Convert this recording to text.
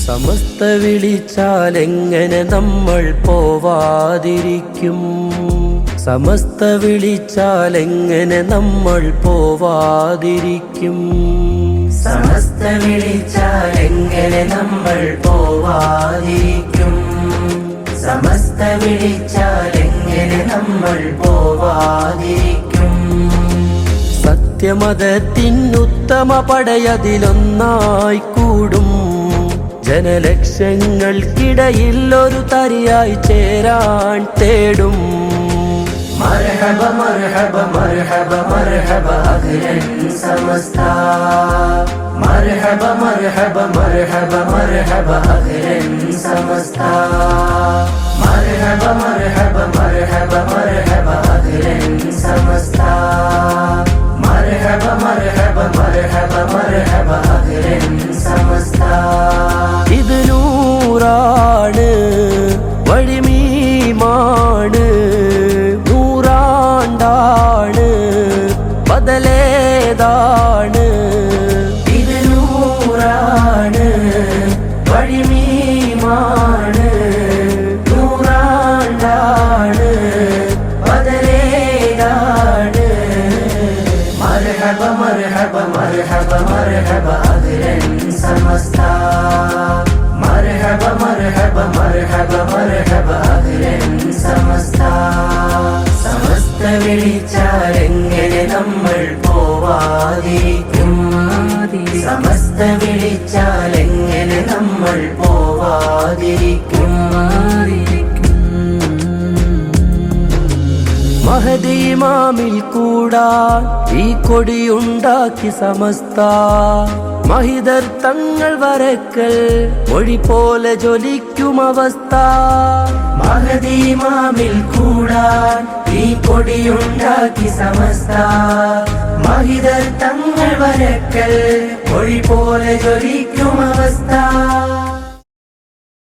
സമസ്ത വിളിച്ചാലെങ്ങനെ നമ്മൾ പോവാതിരിക്കും? സമസ്ത വിളിച്ചാലെങ്ങനെ നമ്മൾ പോവാതിരിക്കും? സമസ്ത വിളിച്ചാലെങ്ങനെ നമ്മൾ പോവാതിരിക്കും? സമസ്ത വിളിച്ചാലെങ്ങനെ നമ്മൾ പോവാതിരിക്കും? സത്യമതത്തിനുത്തമ പടയതിലൊന്നായി കൂടും. ജനലക്ഷങ്ങൾക്കിടയിൽ ഒരു തരിയായി ചേരാൻ തേടും. മർഹബ മർഹബ മർഹബ മർഹബ അഖിലൻ സമസ്ത. മർഹബ മർഹബ മർഹബ മർഹബ അഖിലൻ സമസ്ത. മർഹബ മർഹബ മർഹബ മർഹബ അഖിലൻ സമസ്ത. മർഹബ മർഹബ മർഹബ മർഹബ അഖിലൻ സമസ്ത. ഇത് നൂറാണ്, വഴിമീമാണ്, നൂറാണ്ടാണ്, ബദലേതാണ്. ഇത് നൂറാണ്, വഴിമീമാണ്, നൂറാണ്ടാണ്, ബദലേതാണ്. മർഹബ മർഹബ മർഹബ മർഹബ അഖിലൻ സമസ്ത. മർഹബ മർഹബ മർഹബ മർഹബ അഖിലൻ സമസ്ത. സമസ്ത വിളിച്ചാലെങ്ങനെ നമ്മൾ പോവാതിരിക്കും? സമസ്ത വിളിച്ചാലെങ്ങനെ നമ്മൾ പോവാതിരിക്കും? മഹദി ഇമാമിൽ കൂടാൻ ഈ കൊടിയുണ്ടാക്കി സമസ്ത. മഹിതർ തങ്ങൾ വരക്കൽ മൊഴി പോലെ ജ്വലിക്കും അവസ്ഥ. മഹദി ഇമാമിൽ കൂടാൻ ഈ കൊടിയുണ്ടാക്കി സമസ്ത. മഹിതർ തങ്ങൾ വരക്കൽ മൊഴി പോലെ ജ്വലിക്കും അവസ്ഥ.